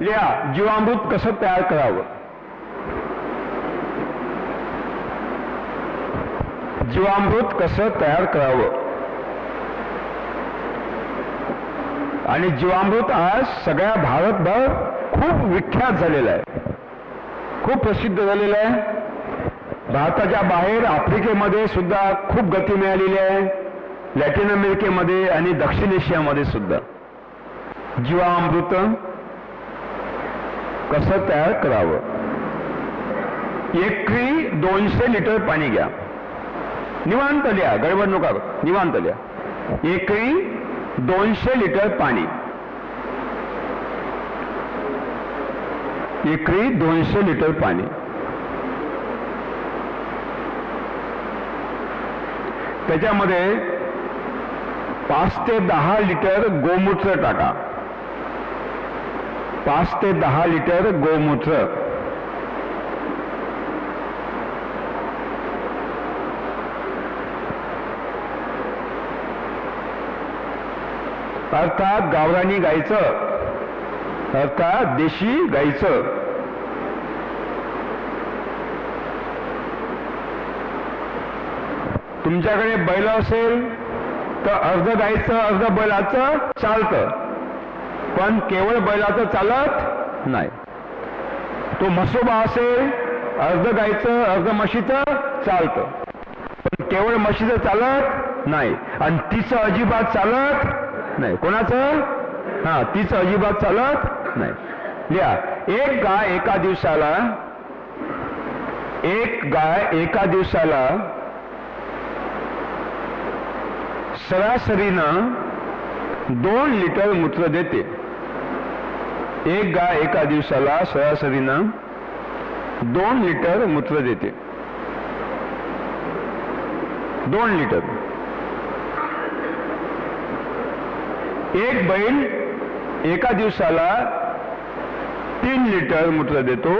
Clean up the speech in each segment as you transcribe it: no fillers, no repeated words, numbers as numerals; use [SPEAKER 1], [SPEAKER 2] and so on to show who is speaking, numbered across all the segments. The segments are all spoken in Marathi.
[SPEAKER 1] लिहा, जीवामृत कसं तयार करावं. जीवामृत कसं तयार करावं. आणि जीवामृत आज सगळ्या भारतभर खूप विख्यात झालेलं आहे, खूप प्रसिद्ध झालेलं आहे. भारताच्या बाहेर आफ्रिकेमध्ये सुद्धा खूप गती मिळालेली आहे, लॅटिन अमेरिकेमध्ये आणि दक्षिण एशियामध्ये सुद्धा. जीवामृत कसं तयार करावं. एकरी 200 लिटर पाणी घ्या. निवांत लिहा, गडबड नका, निवांत लिहा. एकरी 200 लिटर पाणी. एकरी 200 लिटर पाणी. त्याच्यामध्ये 5 ते 10 लिटर गोमूत्र टाका. 5 ते 10 लिटर गोमूत्र. अर्थात गावरानी गाईचं, अर्थात देशी गाईचं. तुमच्याकडे बैल असेल तर अर्ध गाईचं अर्ध बैलाचं चालतं, पण केवळ बैलाचं चालत नाही. तो म्हसोबा असेल अर्ध गाईचं अर्ध म्हशीचं चालतं, पण केवळ म्हशीचं चालत नाही. आणि तिचं अजिबात चालत नाही. कोणाचं? हा, तिचं अजिबात चालत नाही. लिहा, एक गाय एका दिवसाला सरासरीनं 2 लिटर मूत्र देते. एक गाय एका दिवसाला सरासरीनं 2 लिटर मूत्र देते. 2 लिटर. एक बैल एका दिवसाला 3 लिटर मूत्र देतो.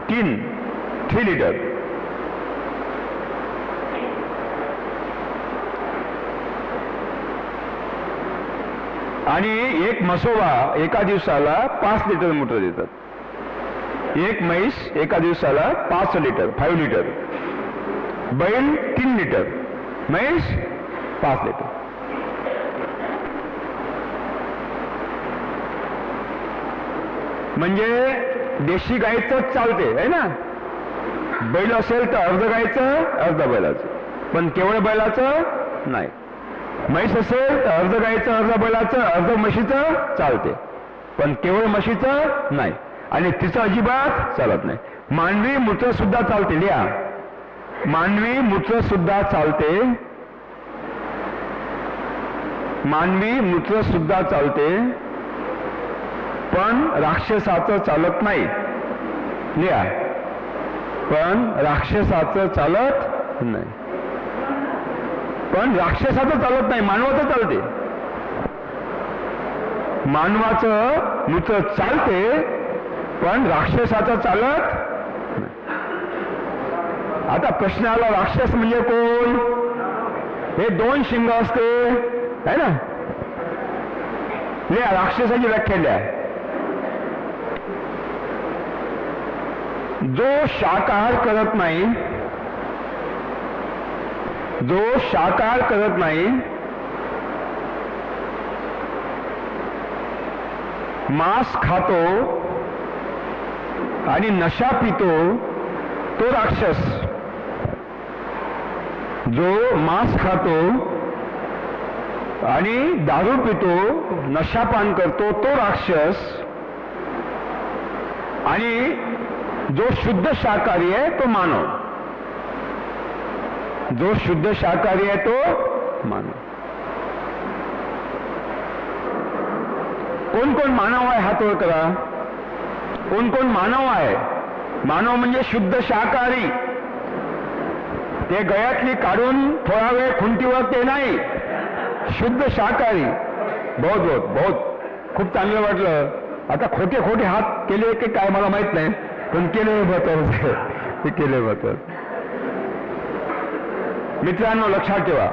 [SPEAKER 1] 3 लिटर. आणि एक म्हसोबा एका दिवसाला 5 लिटर मूत्र देतात. एक म्हैस एका दिवसाला 5 लिटर, 5 लिटर. बैल 3 लिटर, म्हैस 5 लिटर. म्हणजे देशी गाईचं चालते आहे ना. बैल असेल तर अर्ध गाईचं अर्ध बैलाचं, पण केवळ बैलाचं नाही. म्हैस असेल तर अर्ध गाईचं अर्ध बैलाचं अर्ध म्हशीचं चालते, पण केवळ म्हशीचं नाही. आणि तिचं अजिबात चालत नाही. मानवी मूत्र सुद्धा चालते. लिहा, मानवी मूत्र सुद्धा चालते. मानवी मूत्र सुद्धा चालते, पण राक्षसाचं चालत नाही. लिहा, पण राक्षसाचं चालत नाही. पण राक्षसाचं चालत नाही, मानवाचं चालते. मानवाचं मूत्र चालते, पण राक्षसाचं चालत नाही. आता प्रश्न आला, राक्षस म्हणजे कोण? हे 2 शिंग असते है ना. लिहा, राक्षसाची व्याख्या लिहा. जो शाकाहार करत नाही, जो शाकाहार करत नाही, मांस खातो आणि नशा पितो, तो राक्षस. जो मांस खातो आणि दारू पितो, नशापान करतो, तो राक्षस. आणि जो शुद्ध शाकाहारी आहे तो मानव. जो शुद्ध शाकाहारी आहे तो मानव. कोण कोण मानव आहे हात वर करा. कोण कोण मानव आहे? मानव म्हणजे शुद्ध शाकाहारी. ते गळ्यातली काढून थोडा वेळ खुंटीवर ते नाही, शुद्ध शाकाहारी. बहुत बहुत बहुत खूप चांगलं वाटलं. आता खोटे खोटे हात केले की काय मला माहित नाही, पण केले महत्वाचं. ते केले महत्वाचं. मित्रांनो लक्षात ठेवा,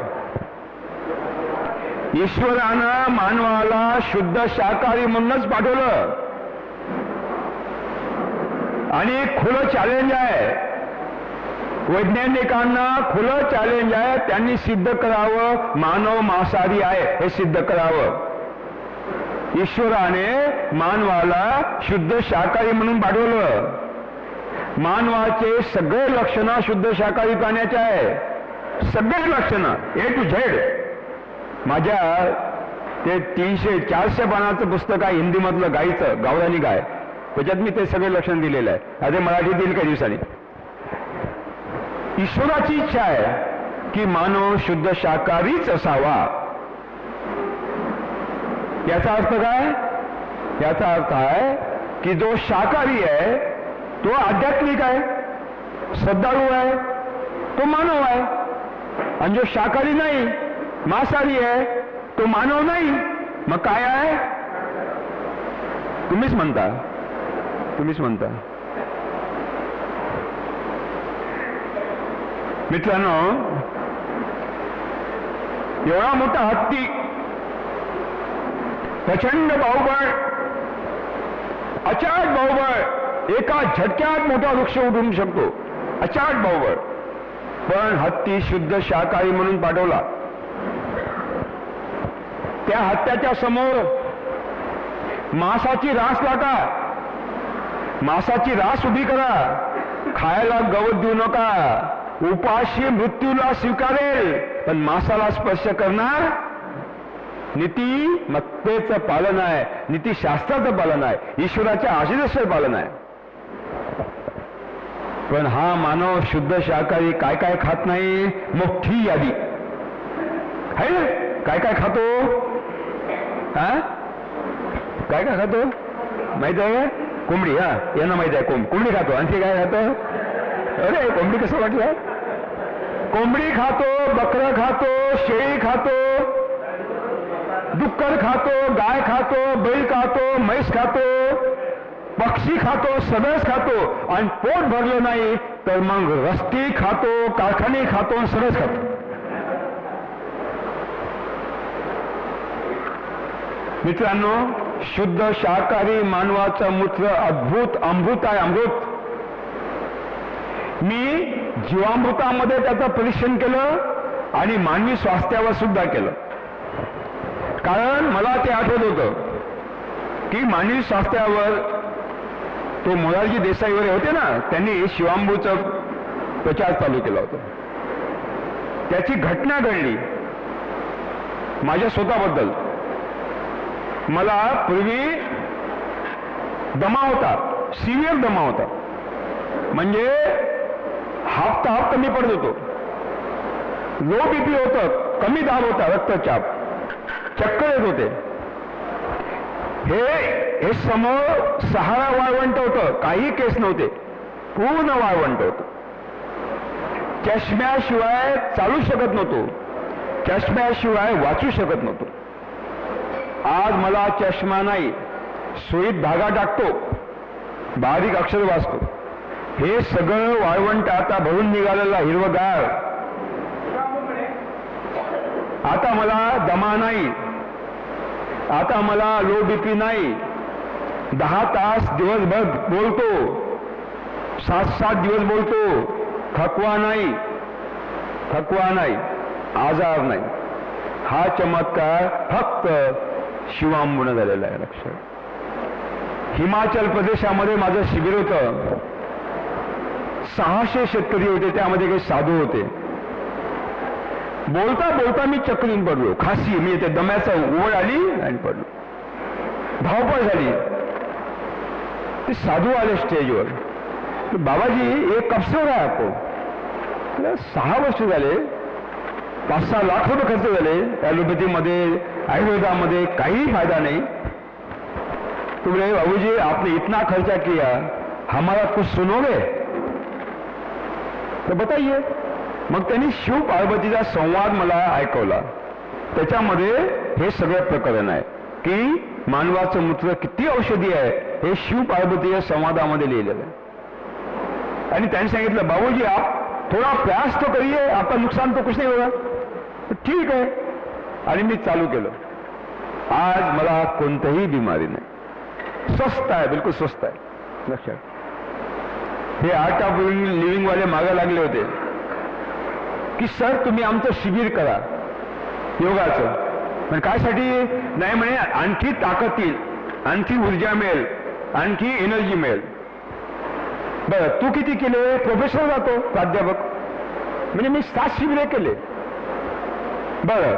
[SPEAKER 1] ईश्वरानं मानवाला शुद्ध शाकाहारी म्हणूनच पाठवलं. आणि खुलं चॅलेंज आहे, वैज्ञानिकांना खुलं चॅलेंज आहे. त्यांनी सिद्ध करावं मानव मांसाहारी आहे हे सिद्ध करावं. ईश्वराने मानवाला शुद्ध शाकाहारी म्हणून पाठवलं. मानवाचे सगळे लक्षणं शुद्ध शाकाहारी प्राण्याचे आहे, सगळे लक्षणं A to Z. माझ्या ते 300-400 पानाचं पुस्तक आहे हिंदी मधलं गाईचं, गावरानी गाय, त्याच्यात मी ते सगळे लक्षण दिलेलं आहे. आता मराठीत येईल काही दिवसांनी. ईश्वराची इच्छा आहे की मानव शुद्ध शाकाहारीच असावा. याचा अर्थ काय? याचा अर्थ आहे की जो शाकाहारी आहे तो आध्यात्मिक आहे, श्रद्धाळू आहे, तो मानव आहे. आणि जो शाकाहारी नाही, मांसाहारी आहे, तो मानव नाही. मग काय आहे? तुम्हीच म्हणता, तुम्हीच म्हणता. मित्रांनो, एवढा मोठा हत्ती, प्रचंड बाहुबळ, अचाट बाहुबळ, एका झटक्यात मोठा वृक्ष उठवू शकतो, अचाट बाहुबळ. पण हत्ती शुद्ध शाकाहारी म्हणून पाठवला. त्या हत्याच्या समोर मांसाची रास लाटा, मांसाची रास उभी करा, खायला गवत देऊ नका. उपाशी मृत्यूला स्वीकारेल पण मांसाला स्पर्श करणार. नीतिमत्तेचं पालन आहे, नीतिशास्त्राचं पालन आहे, ईश्वराच्या आशीर्वादाचं पालन आहे. पण हा मानव शुद्ध शाकाहारी काय काय खात नाही, मोठी यादी आहे ना. काय काय खातो? हा, काय काय खातो माहित आहे? कोंबडी. हा, यांना माहित आहे. कोंबडी खातो. आणखी काय खातो? अरे कोंबडी कसं वाटलं? कोंबडी खातो, बकरं खातो, शेळी खातो, डुक्कर खातो, गाय खातो, बैल खातो, म्हैस खातो, पक्षी खातो, सगळंच खातो. आणि पोट भरलं नाही तर मग रस्ती खातो, कारखाने खातो, सगळंच खातो. मित्रांनो, शुद्ध शाकाहारी मानवाचं मूत्र अद्भुत अमृत आहे, अमृत. मी जीवामृतामध्ये त्याचं परीक्षण केलं आणि मानवी स्वास्थ्यावर सुद्धा केलं. कारण मला ते आठवत होतं की मानवी स्वास्थ्यावर तो मोरारजी देसाई वगैरे होते ना, त्यांनी शिवांबूचा प्रचार चालू केला होता. त्याची घटना घडली माझ्या स्वतःबद्दल. मला पूर्वी दमा होता, सिव्हिअर दमा होता. म्हणजे हाफ कमी पडत होतो, लो बीपी होतं, कमी दाब होता, रक्तचाप, चक्कर येत होते. हे समोर सहारा वाळवंट होतं, काही केस नव्हते, पूर्ण वाळवंट होतं. चष्म्याशिवाय चालू शकत नव्हतो, चष्म्याशिवाय वाचू शकत नव्हतो. आज मला चष्मा नाही, सुईत धागा टाकतो, बारीक अक्षर वाचतो. हे सगळं वाळवंट आता भरून निघालेला हिरवगार. आता मला दमा नाही, आता मला लो बीपी नाही. 10 तास दिवसभर बोलतो, 7-7 दिवस बोलतो, थकवा नाही, थकवा नाही, आजार नाही. हा चमत्कार फक्त शिवांबून झालेला आहे. लक्षात. हिमाचल प्रदेशामध्ये माझं शिबिर होतं. 600 शेतकरी होते, त्यामध्ये काही साधू होते. बोलता बोलता मी चक्रीन पडलो, खासी, मी ते दम्याचा ओळ आली आणि पडलो. धावपळ झाली. ते साधू आले स्टेजवर. बाबाजी एक कब्सवर आहे आपण. 6 वर्ष झाले, 5-6 लाख रुपये खर्च झाले ॲलोपॅथीमध्ये, आयुर्वेदामध्ये, काही फायदा नहीं. तो बोले बाबूजी आपने इतना खर्चा किया, हमारा कुछ सुनोगे? तो बताइए. मग त्यांनी शिव पार्वतीचा संवाद मला ऐकवला. त्याच्यामध्ये हे सगळं प्रकरण आहे की मानवाचं मूत्र किती औषधी आहे हे शिव पार्वतीच्या संवादामध्ये लिहिलेलं आहे. आणि त्यांनी सांगितलं बाबूजी आप थोड़ा प्रयास तो करिए, आपका नुकसान तो कुछ नहीं होगा. ठीक आहे. आणि मी चालू केलं. आज मला कोणतीही बिमारी नाही, स्वस्थ आहे, बिलकुल स्वस्थ आहे. लक्षात. हे आर्ट ऑफ लिव्हिंग वाले मागे लागले होते की सर तुम्ही आमचं शिबिर करा योगाचं. पण कायसाठी नाही म्हणे, आणखी ताकद येईल, आणखी ऊर्जा मिळेल, आणखी एनर्जी मिळेल. बरं, तू किती केले? प्रोफेसर जातो, प्राध्यापक, म्हणजे मी 7 शिबिरे केले. बरं,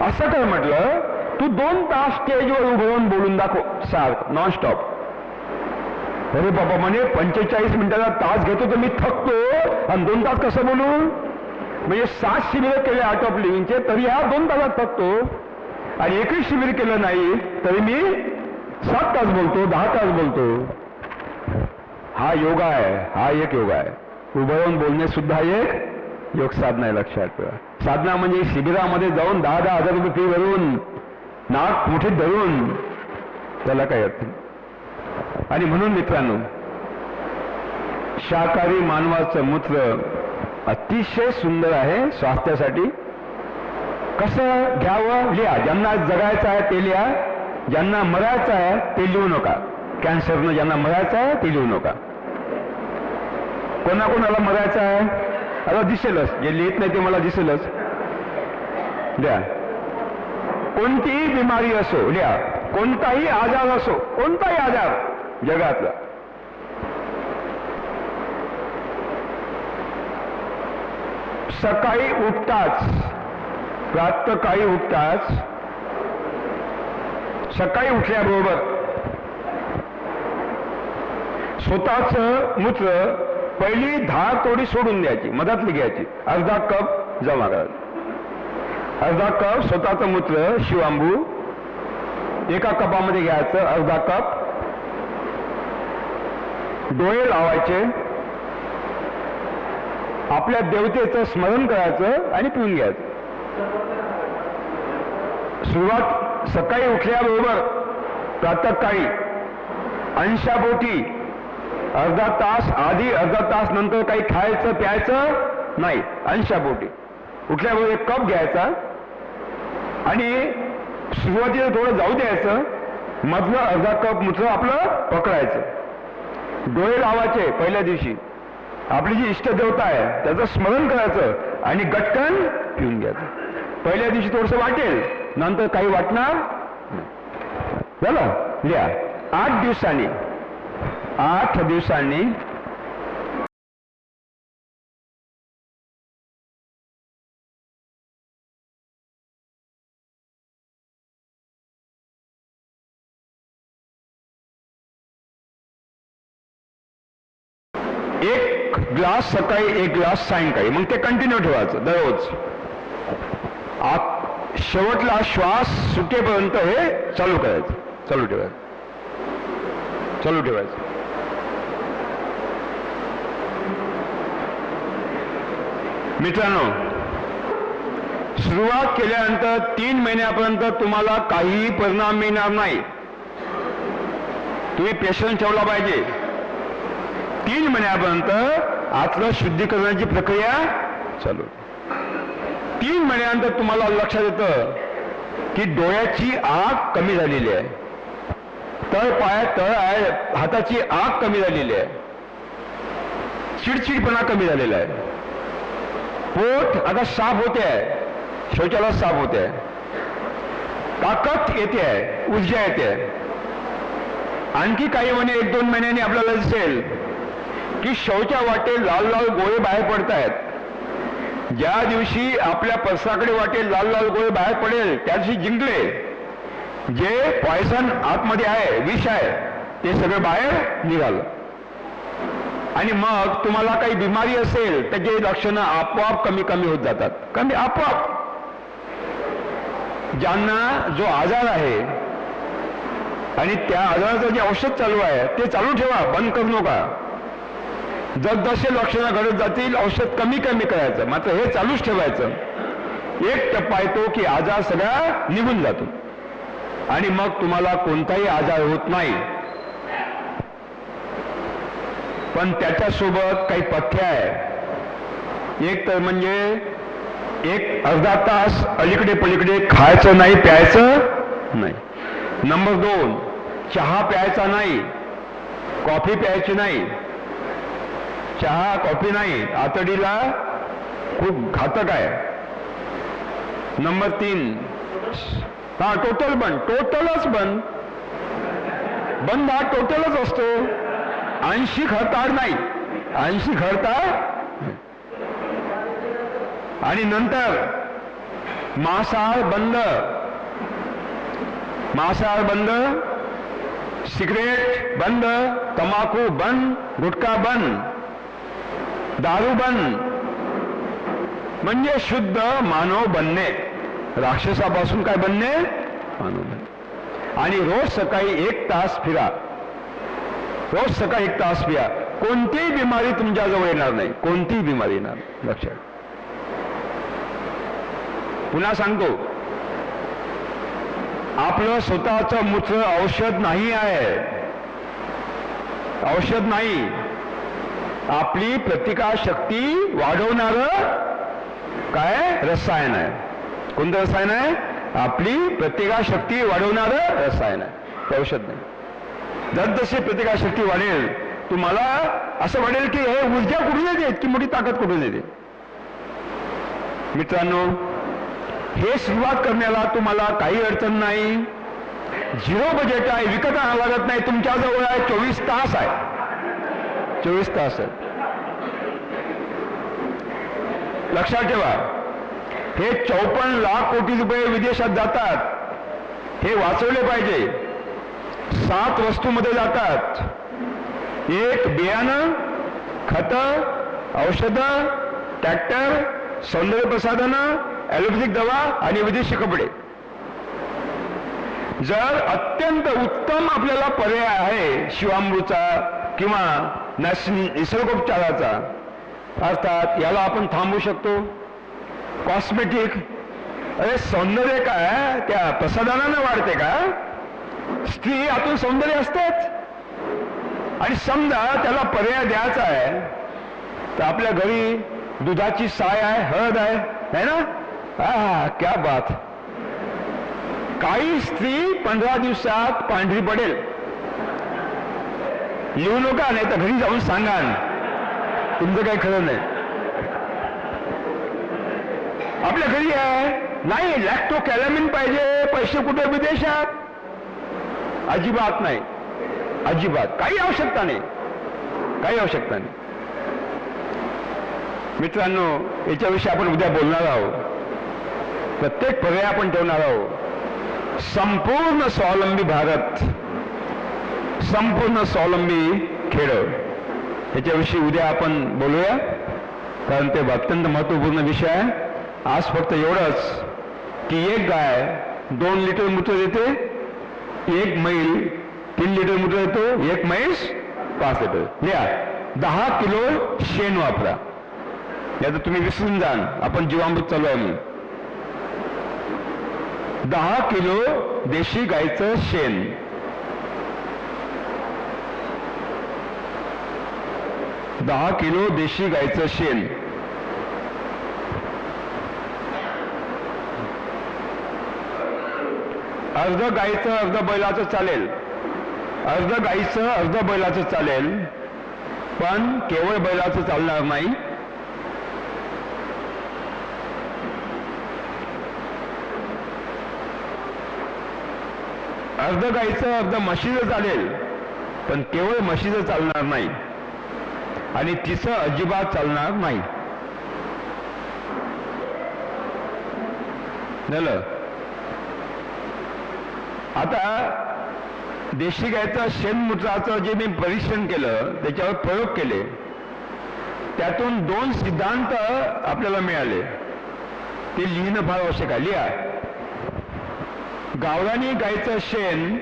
[SPEAKER 1] असं कर म्हटलं, तू 2 तास स्टेजवर उभं राहून बोलून दाखव सारखं नॉनस्टॉप. अरे बाबा म्हणे 45 मिनिटाचा तास घेतो तर मी थकतो आणि 2 तास कसं बोलू? म्हणजे 7 शिबिरं केले आर्ट ऑफ लिव्हिंगचे, तरी हा 2 तासात थकतो. आणि एकही शिबिर केलं नाही तरी मी 7 तास बोलतो, 10 तास बोलतो. हा योगा आहे, हा एक योगा आहे. उभं राहून बोलणे सुद्धा एक योग साधना आहे, लक्षात ठेवा. साधना म्हणजे शिबिरामध्ये जाऊन 10-10 हजार रुपये फी भरून नाक मुठीत धरून त्याला काय अर्थ नाही. आणि म्हणून मित्रांनो, शाकाहारी मानवाचं मूत्र अतिशय सुंदर आहे स्वास्थ्यासाठी. कसं घ्यावं लिहा. ज्यांना जगायचं आहे ते लिहा, ज्यांना मरायचं आहे ते लिहू नका. कॅन्सरनं ज्यांना मरायचं आहे ते लिहू नका. कोणाकोणाला मरायचं आहे आता दिसेलच, जे लिहित नाही ते मला दिसेलच. लिहा. कोणतीही बिमारी असो लिहा, कोणताही आजार असो, कोणताही आजार जगातला, सकाळी उठताच, प्रातःकाळी उठताच, सकाळी उठल्याबरोबर स्वतःचं मूत्र पहिली 10 तोडी सोडून द्यायची, मधातली घ्यायची, अर्धा कप जमा करायचा. अर्धा कप स्वतःचं मूत्र शिवांबू एका कपामध्ये घ्यायचं, अर्धा कप. डोळे लावायचे, आपल्या देवतेचं स्मरण करायचं आणि पिऊन घ्यायचं. सुरुवात सकाळी उठल्याबरोबर प्रातःकाळी अंशापोटी, अर्धा तास आधी, अर्धा तास नंतर काही खायचं प्यायचं नाही. अंशापोटी उठल्याबरोबर 1 कप घ्यायचा आणि सुरुवातीला थोडं जाऊ द्यायचं, मधलं अर्धा कप मूत्र आपलं पकडायचं. डोळे लावायचे पहिल्या दिवशी, आपली जी इष्टदेवता आहे त्याचं स्मरण करायचं आणि गटकन पिऊन घ्यायचं. पहिल्या दिवशी थोडंसं वाटेल, नंतर काही वाटणार झालं. लिहा. 8 दिवसांनी, 8 दिवसांनी एक ग्लास सकाळी, 1 ग्लास सायंकाळी, मग ते कंटिन्यू ठेवायचं दररोज. शेवटला श्वास सुटेपर्यंत हे चालू करायचं, चालू ठेवायचं, चालू ठेवायचं. मित्रांनो, सुरुवात केल्यानंतर 3 महिन्यापर्यंत तुम्हाला काहीही परिणाम मिळणार नाही. तुम्ही पेशन्स ठेवला पाहिजे. 3 महिन्यापर्यंत आतलं शुद्धीकरणाची प्रक्रिया चालू. 3 महिन्यानंतर तुम्हाला लक्षात येतं की डोळ्याची आग कमी झालेली आहे, तळ आहे, हाताची आग कमी झालेली आहे, चिडचिडपणा कमी झालेला आहे, पोट आता साफ होते आहे, शौचालय साफ होते आहे, ताकद येते आहे, ऊर्जा येते आहे. आणखी काही महिने, 1-2 महिन्यांनी आपल्याला दिसेल की शौचा वाटे लाल लाल गोळे बाहेर पडत आहेत. ज्या दिवशी आपल्या पर्साकडे वाटेल लाल लाल गोळे बाहेर पडेल त्या दिवशी जिंकले. जे पॉयझन आतमध्ये आहे, विष आहे, ते सगळं बाहेर निघालं. आणि मग तुम्हाला काही बिमारी असेल त्याचे लक्षणं आपोआप कमी कमी होत जातात, कमी आपोआप. ज्यांना जो आजार आहे आणि त्या आजाराचं जे औषध चालू आहे ते चालू ठेवा, बंद करू नका. जसजसे लक्षणं घडत जातील औषध कमी कमी करायचं, मात्र हे चालूच ठेवायचं. एक टप्पा येतो की आजार सगळा निघून जातो आणि मग तुम्हाला कोणताही आजार होत नाही. पण त्याच्यासोबत काही पथ्य आहे. एक तर म्हणजे एक अर्धा तास अलीकडे पलीकडे खायचं नाही, प्यायचं नाही. नंबर 2, चहा प्यायचा नाही, कॉफी प्यायची नाही, चहा कॉफी नाही, आतडीला खूप घातक आहे. नंबर 3, हा टोटल बंद, टोटलच बंद. बंद हा टोटलच असतो, आंशिक हरताळ नाही, आंशिक हरताळ. आणि नंतर मांसाहार बंद, मांसाहार बंद, सिगरेट बंद, तंबाखू बंद, गुटखा बंद, दारू बंद. म्हणजे शुद्ध मानव बनणे, राक्षसापासून काय बनणे, मानव बनणे. आणि रोज सकाळी 1 तास फिरा, रोज सकाळी 1 तास फिरा. कोणतीही बिमारी तुमच्याजवळ येणार नाही, कोणतीही बिमारी येणार नाही, लक्षात. पुन्हा सांगतो, आपलं स्वतःचं मूत्र औषध नाही आहे, औषध नाही. आपली प्रतिकारशक्ती वाढवणारं काय रसायन आहे. कोणतं रसायन आहे? आपली प्रतिकारशक्ती वाढवणारं रसायन आहे, औषध नाही. जसजशी प्रतिकारशक्ती वाढेल तुम्हाला असं वाटेल की हे ऊर्जा कुठून येते, इतकी मोठी ताकद कुठून येते. मित्रांनो, हे सुरुवात करण्याला तुम्हाला काही अडचण नाही. 0 बजेट आहे, विकत आणावं लागत नाही, तुमच्याजवळ आहे. 24 तास आहे, 24 तास आहे. लक्षात ठेवा, हे 54 लाख कोटी रुपये विदेशात जातात, हे वाचवले पाहिजे. 7 वस्तूमध्ये जातात. 1 बियाणं, खतं, औषधं, ट्रॅक्टर, सौंदर्य प्रसाधनं, ॲलोपॅथिक दवा आणि विदेशी कपडे. जर अत्यंत उत्तम आपल्याला पर्याय आहे शिवामृचा किंवा निसर्गोपचाराचा, अर्थात याला आपण थांबवू शकतो. कॉस्मेटिक, अरे सौंदर्य काय त्या प्रसाधनानं वाढते का? स्त्री आतून सौंदर्य असतेच. आणि समजा त्याला पर्याय द्यायचा आहे तर आपल्या घरी दुधाची साय आहे, हळद आहे ना. क्या बात. काही स्त्री 15 दिवसात पांढरी पडेल. येऊ नका, नाही तर घरी जाऊन सांगा, तुमचं काही खरं नाही. आपल्या घरी आहे नाही, लॅक्टो कॅलामिन पाहिजे, पैसे कुठे विदेशात, अजिबात नाही, अजिबात काही आवश्यकता नाही, काही आवश्यकता नाही. मित्रांनो, याच्याविषयी आपण उद्या बोलणार आहोत. प्रत्येक पर्याय आपण ठेवणार आहोत. संपूर्ण स्वावलंबी भारत, संपूर्ण स्वावलंबी खेडं, याच्याविषयी उद्या आपण बोलूया, कारण ते अत्यंत महत्त्वपूर्ण विषय आहे. आज फक्त एवढंच की 1 गाय 2 लिटर मूत्र देते, 1 म्हैस 3 लिटर मूत्र देतो, 1 म्हैस 5 लिटर. लिहा, 10 किलो शेण वापरा. याचं तुम्ही विसरून जाल, आपण जीवामृत चालू आहे म्हणून. 10 किलो देशी गायचं शेण, 10 किलो देशी गायचं शेण. अर्ध गाईचं अर्ध बैलाचं चालेल, अर्ध गाईचं अर्ध बैलाचं चालेल, पण केवळ बैलाचं चालणार नाही. अर्ध गाईचं अर्ध म्हशीचं चालेल, पण केवळ म्हशीचं चालणार नाही, आणि तिचं अजिबात चालणार नाही. झालं. आता देशी गायचं शेणमूत्राचं जे मी परीक्षण केलं, त्याच्यावर प्रयोग केले, त्यातून 2 सिद्धांत आपल्याला मिळाले. ते लिहिणं फार आवश्यक आहे. लिहा. गावरानी गायचं शेण,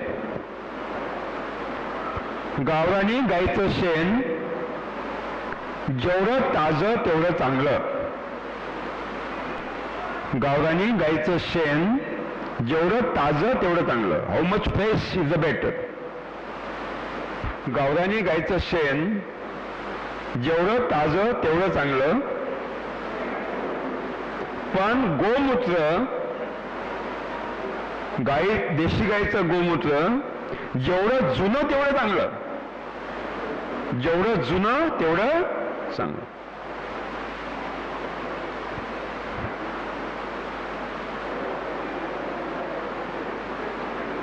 [SPEAKER 1] गावरानी गायचं शेण जेवढं ताजं तेवढं चांगलं. गावरानी गायचं शेण जेवढं ताजं तेवढं चांगलं. How much fresh is the better. गावरानी गायचं शेण जेवढं ताजं तेवढं चांगलं, पण गोमूत्र, देशी गायचं गोमूत्र जेवढं जुनं तेवढं चांगलं, जेवढं जुनं तेवढं चांगलं.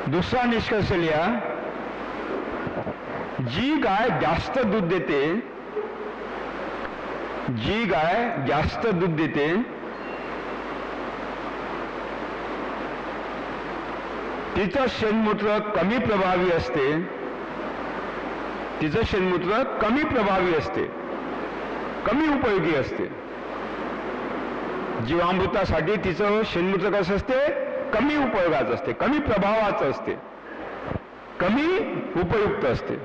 [SPEAKER 1] दुसरा निष्कर्ष लिहा, जी गाय जास्त दूध देते, जी गाय जास्त दूध देते तिचं शेणमूत्र कमी प्रभावी असते, तिचं शेणमूत्र कमी प्रभावी असते, कमी उपयोगी असते. जीवामृतासाठी तिचं शेणमूत्र कसं असते, कमी उपयोगाचं असते, कमी प्रभावाचं असते, कमी उपयुक्त असते.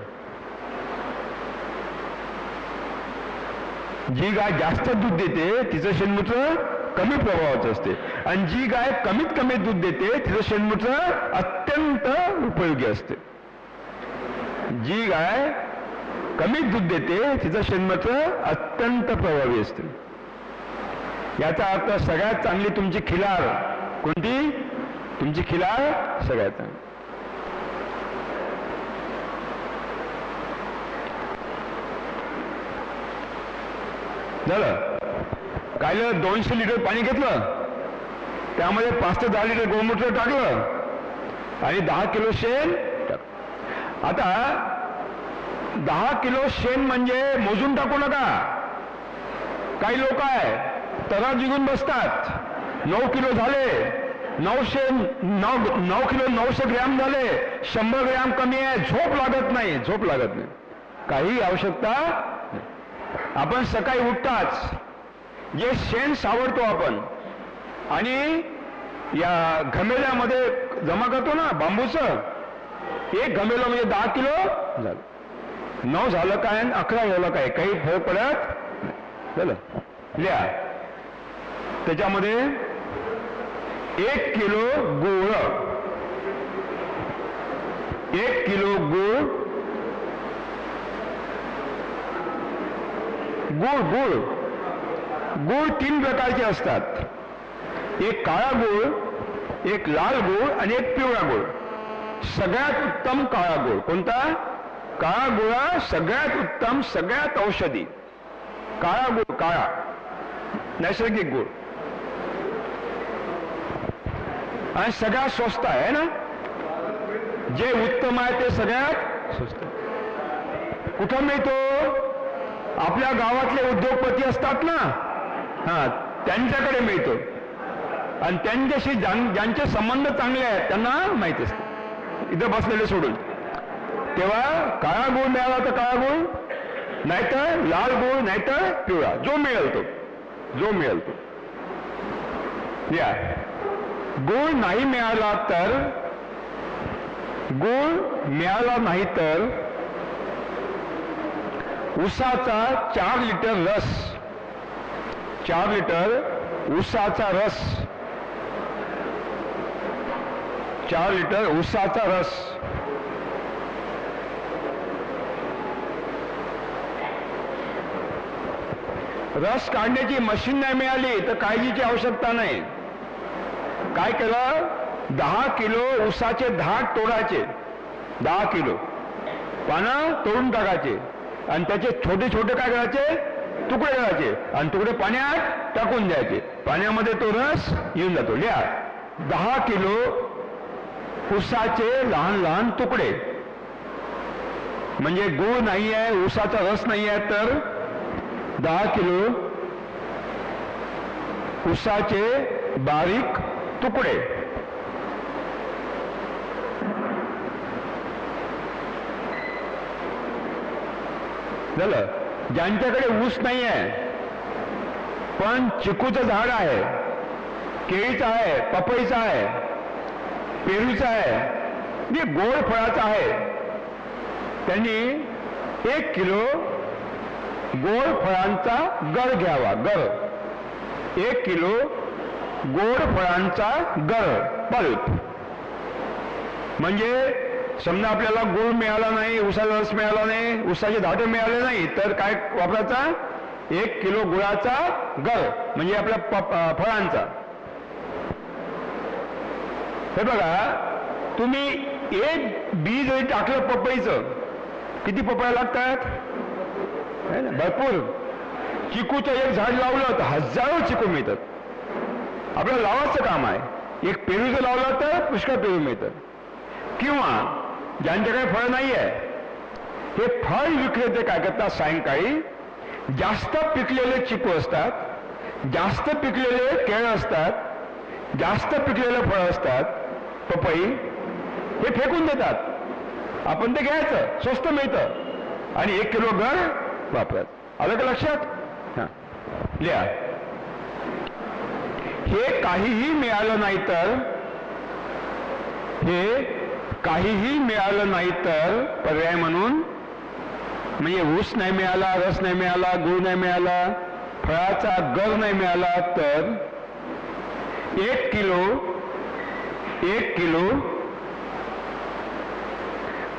[SPEAKER 1] जी गाय जास्त दूध देते तिचं शेणमूत्र कमी प्रभावाचं असते, आणि जी गाय कमीत कमी दूध देते तिचं शेणमूत्र अत्यंत उपयोगी असते. जी गाय कमी दूध देते तिचं शेणमूत्र अत्यंत प्रभावी असते. याचा अर्थ सगळ्यात चांगली तुमची खिलार कोणती? तुमची खिलार सगळ्यात चांगली. झालं. कायला 200 लिटर पाणी घेतलं, त्यामध्ये 5 ते 10 लिटर गोमूत्र टाकलं आणि 10 किलो शेण टाकलं. आता 10 किलो शेण म्हणजे मोजून टाकू नका. काही लोक आहे तराजू घेऊन बसतात, 9 किलो झाले, 9 किलो 900 ग्रॅम झाले, 100 ग्रॅम कमी आहे, झोप लागत नाही, झोप लागत नाही, काही आवश्यकता. आपण सकाळी उठताच जे शेण सावरतो आपण आणि या घमेल्यामध्ये जमा करतो ना बांबूचं, एक घमेलं म्हणजे 10 किलो झालं. 9 झालं काय 11 झालं काय, काही फरक पडत झालं. लिहा, त्याच्यामध्ये 1 किलो गूळ, 1 किलो गूळ, गूळ गूळ गूळ 3 प्रकारचे असतात. एक काळा गूळ, एक लाल गूळ आणि एक पिवळा गूळ. सगळ्यात उत्तम काळा गूळ कोणता? काळा गुळ सगळ्यात उत्तम, सगळ्यात औषधी. काळा गूळ, काळा नैसर्गिक गूळ, आणि सगळ्यात स्वस्त आहे ना. जे उत्तम आहे ते सगळ्यात स्वस्त. कुठं मिळतो? आपल्या गावातले उद्योगपती असतात ना, त्यांच्याकडे मिळतो, आणि त्यांच्याशी ज्यांचे संबंध चांगले आहेत त्यांना माहिती असते, इथं बसलेले सोडून. तेव्हा काळा गूळ मिळाला तर काळा गूळ, नाहीतर लाल गूळ, नाहीतर पिवळा, जो मिळेल तो, जो मिळेल तो. या गूळ नाही मिळाला तर, गूळ मिळाला नाही तर उसाचा 4 लिटर रस, 4 लिटर उसाचा रस, 4 लिटर उसाचा रस. रस काढण्याची मशीन नाही मिळाली तर काळजीची आवश्यकता नाही. काय केलं? 10 किलो उसाचे धाट तोडायचे, 10 किलो पानं तोडून टाकायचे, आणि त्याचे छोटे छोटे काय करायचे? तुकडे करायचे, आणि तुकडे पाण्यात टाकून द्यायचे. पाण्यामध्ये तो रस येऊन जातो. लिहा, 10 किलो उसाचे लहान लहान तुकडे, म्हणजे गूळ नाही आहे, उसाचा रस नाही आहे, तर 10 किलो उसाचे बारीक तुकडे. झालं. ज्यांच्याकडे ऊस नाही आहे पण चिकूचं झाड आहे, केळीचं आहे, पपईचं आहे, पेरूचं आहे, म्हणजे गोड फळाचं आहे, त्यांनी 1 किलो गोड फळांचा गर घ्यावा. गर, 1 किलो गोड फळांचा गर, पल्प. म्हणजे समजा आपल्याला गूळ मिळाला नाही, उसाचा रस मिळाला नाही, उसाचे धाटे मिळाले नाही, तर काय वापरायचा? 1 किलो गुळाचा गर, म्हणजे आपल्या फळांचा. हे बघा, तुम्ही एक बी जरी टाकलं पपईचं, किती पपया लागतात? भरपूर. चिकूचं एक झाड लावलं तर हजारो चिकू मिळतात. आपल्याला लावायचं काम आहे. एक पेरूचं लावलं तर पुष्कळ पेरू मिळतात. किंवा ज्यांच्याकडे फळ नाही आहे, हे फळ विक्रेते काय करतात, सायंकाळी जास्त पिकलेले चिकू असतात, जास्त पिकलेले केळं असतात, जास्त पिकलेले फळं असतात, पपई, हे फेकून देतात. आपण ते घ्यायचं, स्वस्त मिळतं आणि 1 किलो घर वापरायचं. आलं का लक्षात? हां, लिहा. हे काहीही मिळालं नाही तर, हे काहीही मिळालं नाही तर पर्याय म्हणून, म्हणजे ऊस नाही मिळाला, रस नाही मिळाला, गूळ नाही मिळाला, फळाचा गर नाही मिळाला तर 1 किलो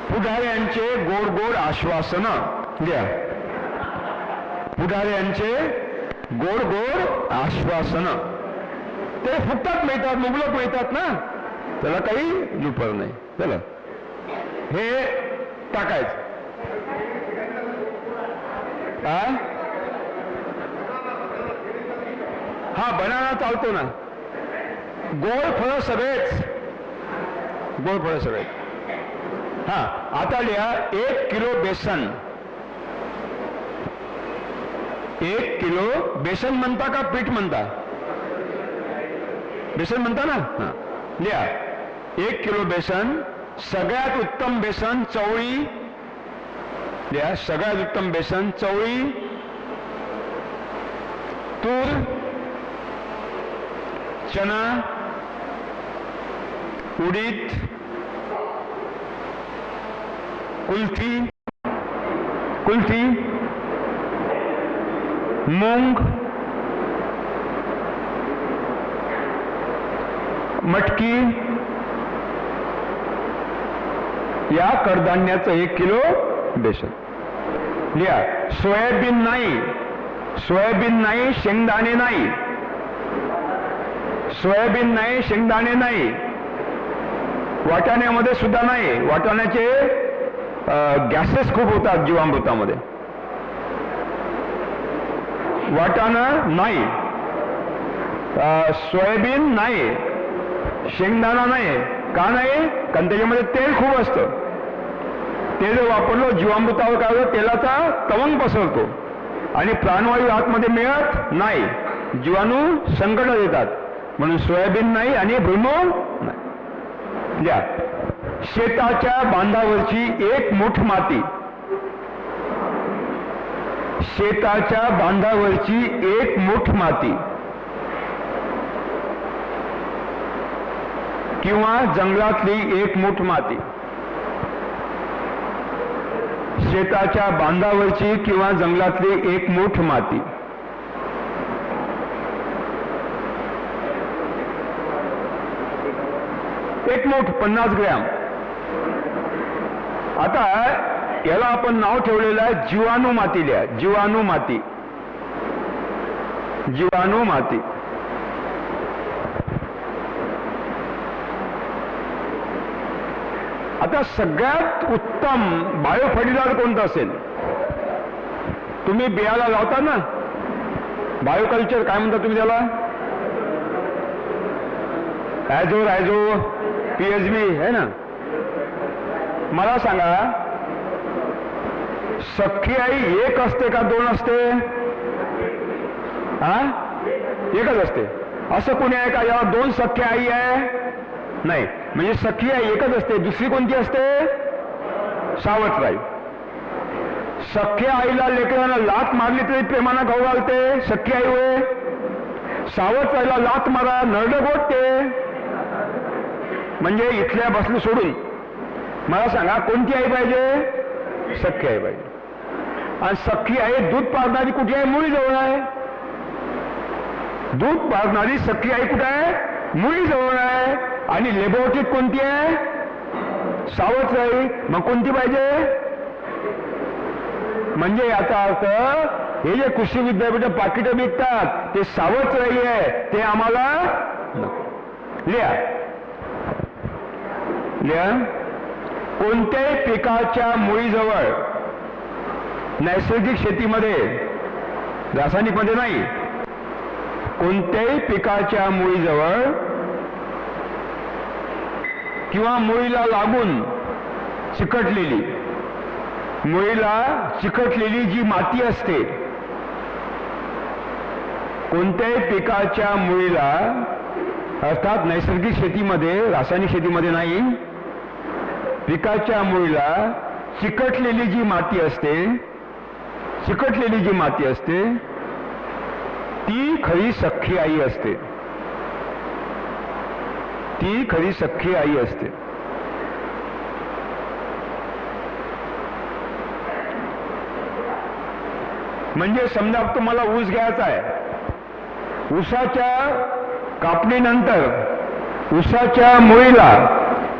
[SPEAKER 1] पुढाऱ्यांचे गोड गोड आश्वासन द्या. पुढाऱ्यांचे गोड गोड आश्वासन ते फुकटात मिळतात, मुबलक मिळतात ना, त्याला काही दुपर नाही. चला हे टाकायचं. हा बनाना चालतो ना. गोड फळं सगळेच, गोड फळं सगळे. हा, आता लिहा 1 किलो बेसन. 1 किलो बेसन म्हणता का पीठ म्हणता? बेसन म्हणता ना. हा, लिहा 1 किलो बेसन. सगळ्यात उत्तम बेसन चवळी. लिहा सगळ्यात उत्तम बेसन चवळी, तूर, चना, उडीद, कुल्थी, मूंग, मटकी, या कडधान्याचं 1 किलो बेसन. लिहा सोयाबीन नाही, सोयाबीन नाही, शेंगदाणे नाही, सोयाबीन नाही, शेंगदाणे नाही, वाटाण्यामध्ये सुद्धा नाही. वाटाण्याचे गॅसेस खूप होतात जीवामृतामध्ये. वाटाणा नाही, सोयाबीन नाही, शेंगदाणा नाही. का नाही? कारण त्याच्यामध्ये तेल खूप असतं. ते जर वापरलं जीवामृतावर काय होतं, तेलाचा तवंग पसरतो आणि प्राणवायू आतमध्ये मिळत नाही, जीवाणू संकट येतात. म्हणून सोयाबीन नाही आणि भुईमूग नाही. द्या शेताच्या बांधावरची 1 मूठ माती. शेताच्या बांधावरची 1 मूठ माती किंवा जंगलातली 1 मूठ माती. शेताच्या बांधावरची किंवा जंगलातली 1 मूठ माती. एक मूठ 50 ग्रॅम. आता याला आपण नाव ठेवलेलं आहे जीवाणू माती. लिहा जीवाणू माती. जीवाणू माती. आता सगळ्यात उत्तम बायो फर्टिलायझर कोणतं असेल? तुम्ही बियाला लावता ना, बायोकल्चर काय म्हणता तुम्ही त्याला? ॲझो PHB है ना. मला सांगा सख्खी आई 1 असते का 2 असते? हा, 1च असते. असं कोणी आहे का याला 2 सख्ख्या आई आहे? नाही. म्हणजे सख्खी आई 1च असते. दुसरी कोणती असते? सावत्र आई. सख्ख्या आईला लेकरांना लात मारली तरी प्रेमानं खाऊ घालते, सख्खी आई होय. सावत्र आईला लात मारा नरड गोठते. म्हणजे इथल्या बसलं सोडून मला सांगा कोणती आई पाहिजे? सख्खी आई पाहिजे. आणि सख्खी आई दूध पाजणारी कुठे आहे? मुळीजवळ आहे. दूध पाजणारी सख्खी आई कुठे आहे? मुळीजवळ आहे. आणि लेबोरेटरीत कोणती आहे? सावत्र आई. मग कोणती पाहिजे? म्हणजे याचा अर्थ हे जे कृषी विद्यापीठ पाकिटं विकतात ते सावत्र आई आहे, ते आम्हाला लिहा. लिहा कोणत्याही पिकाच्या मुळीजवळ नैसर्गिक शेतीमध्ये रासायनिकमध्ये नाही. कोणत्याही पिकाच्या मुळीजवळ किंवा मुळीला लागून चिकटलेली जी माती असते, कोणत्याही पिकाच्या मुळीला, अर्थात नैसर्गिक शेतीमध्ये, रासायनिक शेतीमध्ये नाही, पिकाच्या मुळीला चिकटलेली जी माती असते ती खरी सख्खी आई असते. म्हणजे समजा तुम्हाला ऊस घ्यायचा आहे, ऊसाच्या कापणीनंतर ऊसाच्या मुळीला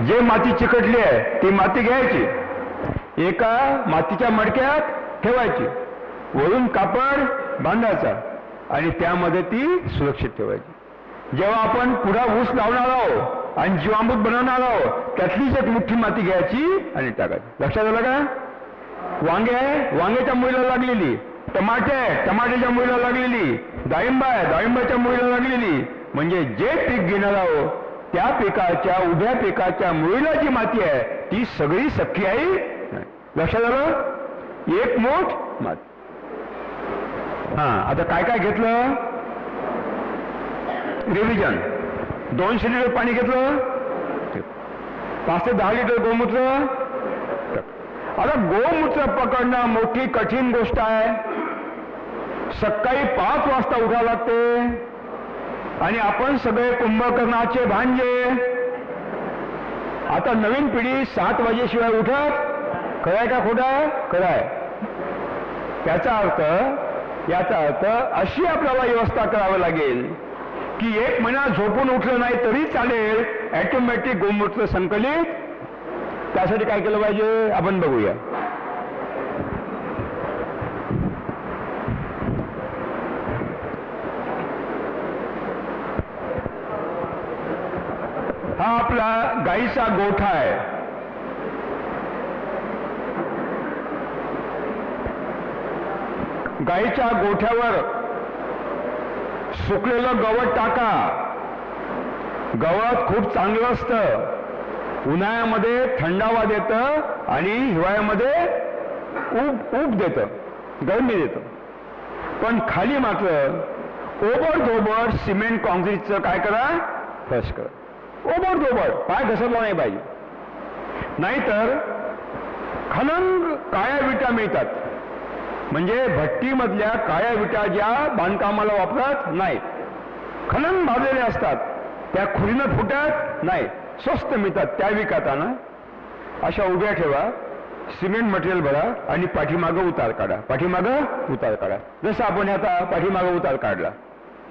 [SPEAKER 1] जे माती चिकटली आहे ती माती घ्यायची, एका मातीच्या मडक्यात ठेवायची, वरून कापड बांधायचा आणि त्यामध्ये ती सुरक्षित ठेवायची. जेव्हा आपण पुढा ऊस लावणार आहोत आणि जीवामृत बनवणार आहोत, त्यातलीच एक मुठ्ठी माती घ्यायची आणि टाकायची. लक्षात आलं का? वांगे आहे, वांग्याच्या मुळीला लागलेली, टमाटे आहे, टमाट्याच्या मुळीला लागलेली, डाळिंब आहे, डाळिंबाच्या मुळीला लागलेली. म्हणजे जे पीक घेणार आहोत त्या पिकाच्या, उभ्या पिकाच्या मुळीला जी माती आहे ती सगळी सख्खी आई. लक्षात आलं? एक मूठ माती. आता काय काय घेतलं? रिव्हिजन. 200 लिटर पाणी घेतलं, 5 ते 10 लिटर गोमूत्र. आता गोमूत्र पकडणं मोठी कठीण गोष्ट आहे. सकाळी 5 वाजता उठावं लागते आणि आपण सगळे कुंभकर्णाचे भांजे. आता नवीन पिढी 7 वाजेशिवाय उठत. खरंय का खोटं? खरं आहे. याचा अर्थ अशी आपल्याला व्यवस्था करावी लागेल की 1 महिना झोपून उठलं नाही तरी चालेल, ऑटोमॅटिक गोमूत्र संकलित. त्यासाठी काय केलं पाहिजे आपण बघूया. हा आपला गाईचा गोठा आहे. गाईच्या गोठ्यावर सुकलेलं गवत टाका. गवत खूप चांगलं असतं, उन्हाळ्यामध्ये थंडावा देतं आणि हिवाळ्यामध्ये ऊब देतं, गरमी देतं. पण खाली मात्र ओबडधोबड सिमेंट कॉन्क्रीटचं काय करा? फर्श करा. ओबडधोबड, पाय घसरला नाही पाहिजे. नाहीतर खनंग काळ्या विटा मिळतात, म्हणजे भट्टीमधल्या काळ्या विटा ज्या बांधकामाला वापरत नाही, खनंग भाजलेल्या असतात, त्या खुरीनं फुटत नाही, स्वस्त मिळतात, त्या विकताना. अशा उभ्या ठेवा, सिमेंट मटेरियल भरा आणि पाठीमागं उतार काढा. जसं आपण आता पाठीमागं उतार काढला.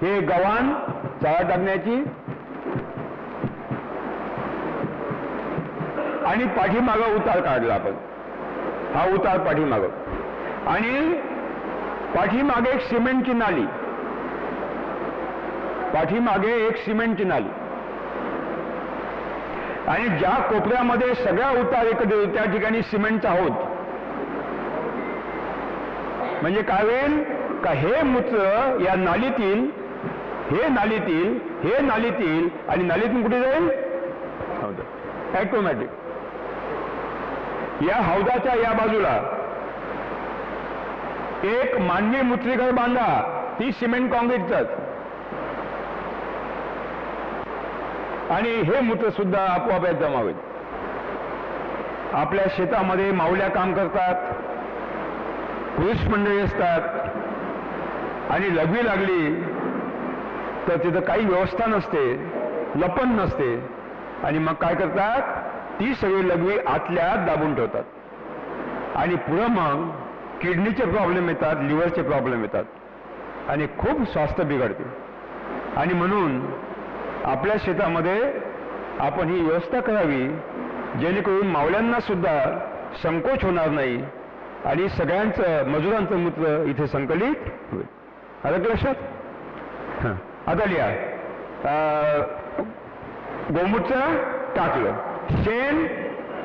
[SPEAKER 1] हे गव्हाण चारा टाकण्याची आणि पाठीमागं उतार काढला आपण. हा उतार पाठीमागं आणि पाठीमागे एक सिमेंटची नाली, आणि ज्या कोपऱ्यामध्ये सगळ्या उतार एकत्र त्या ठिकाणी सिमेंटचा होत. म्हणजे काय होईल का हे मूत्र या नालीतील, हे नालीतील आणि नालीतून कुठे जाईल? ऑटोमॅटिक. या हौदाच्या या बाजूला एक मानवी मूत्रिका बांधा, ती सिमेंट कॉन्क्रीटच, आणि हे मूत्र सुद्धा आपोआप जमा होईल. आपल्या शेतामध्ये माऊल्या काम करतात, पुरुष मंडळी असतात आणि लघवी लागली तर तिथं काही व्यवस्था नसते, लपण नसते, आणि मग काय करतात? ती सगळी लघवी आतल्या दाबून ठेवतात आणि पुढं मग किडनीचे प्रॉब्लेम येतात, लिव्हरचे प्रॉब्लेम येतात आणि खूप स्वास्थ्य बिघडते. आणि म्हणून आपल्या शेतामध्ये आपण ही व्यवस्था करावी जेणेकरून मावळ्यांना सुद्धा संकोच होणार नाही आणि सगळ्यांचं, मजुरांचं मूत्र इथे संकलित होईल. आलं का लक्षात? आता लिहा. गोमूत्र टाकलं, शेण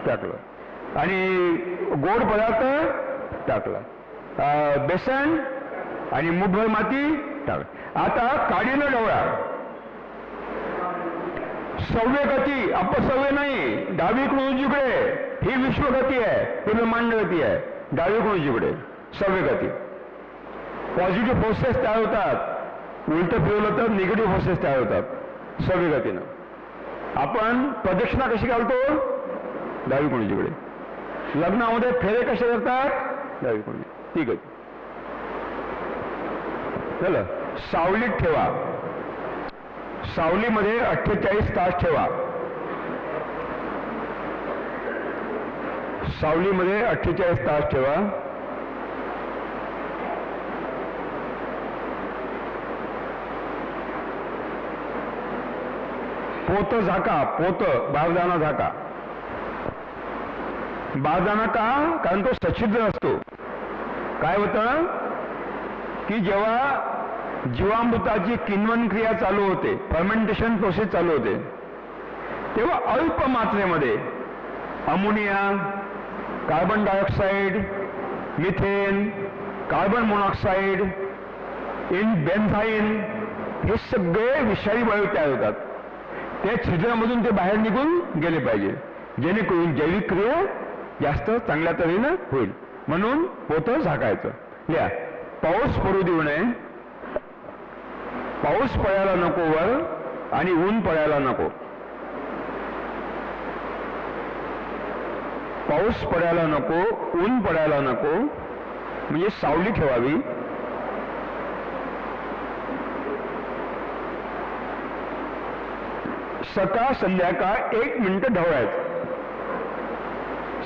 [SPEAKER 1] टाकलं आणि गोड पदार्थ टाकला, बेसन आणि मुठभर माती टाक. आता काडीनं ढवळा. सव्य गती, अपसव्य नाही. डावीकडून उजवीकडे ही विश्वगती आहे, ही ब्रह्मांड गती आहे. डावीकडून उजवीकडे सव्य गती. पॉझिटिव्ह फोर्सेस तयार होतात, उलट फिरवलं तर निगेटिव्ह फोर्सेस तयार होतात सव्य गतीनं. आपण प्रदक्षिणा कशी घालतो? डावीकडून उजवीकडे. लग्नामध्ये फेरे कसे करतात? डावीकडून. ती गती. चला, सावलीत ठेवा. सावलीमध्ये 48 तास ठेवा. सावलीमध्ये 48 तास ठेवा. पोत झाका. पोत बारदाना झाका. बारदाना का? कारण तो सच्छिद्र असतो. काय होतं की जेव्हा जीवामृताची किण्वन क्रिया चालू होते, फर्मेंटेशन प्रोसेस चालू होते, तेव्हा अल्प मात्रेमध्ये ammonia, carbon dioxide, methane, carbon monoxide, benzene हे सगळे विषारी वायू तयार होतात. त्या छिद्रामधून ते बाहेर निघून गेले पाहिजे, जेणेकरून जैविक क्रिया जास्त चांगल्या तऱ्हेनं होईल. म्हणून पोतं झाकायचं. लिहा, पाऊस पडू देऊ नये. पाऊस पडायला नको वर आणि ऊन पडायला नको. पाऊस पडायला नको, ऊन पडायला नको, म्हणजे सावली ठेवावी. सकाळ संध्याकाळ 1 मिनिट ढवळायचं.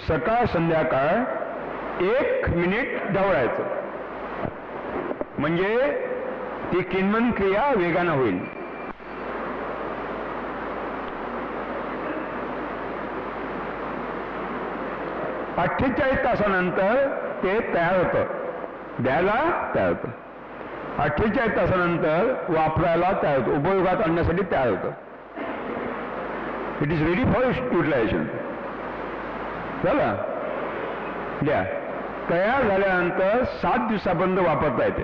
[SPEAKER 1] सकाळ संध्याकाळ 1 मिनिट ढवळायचं, म्हणजे ती किण्वन क्रिया वेगानं होईल. अठ्ठेचाळीस तासानंतर ते तयार होतं, द्यायला तयार होतं. 48 तासानंतर वापरायला तयार होतं, उपयोगात आणण्यासाठी तयार होतं. It is ready for utilization. चला, द्या. तयार झाल्यानंतर 7 दिवसापर्यंत वापरता येते.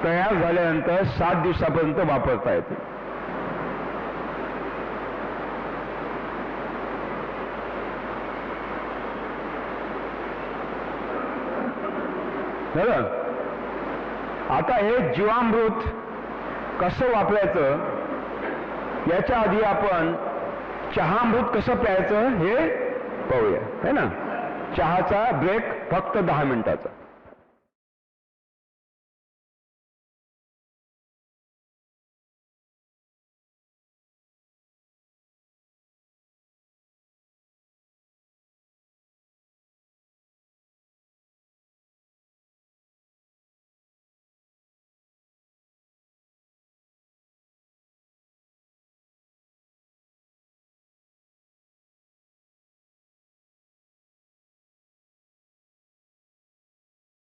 [SPEAKER 1] तयार झाल्यानंतर 7 दिवसापर्यंत वापरता येते. झालं. आता हे जीवामृत कसं वापरायचं याच्या आधी आपण चहामृत कसं प्यायचं हे पाहूया, है ना. चहाचा ब्रेक फक्त 10 मिनिटाचा.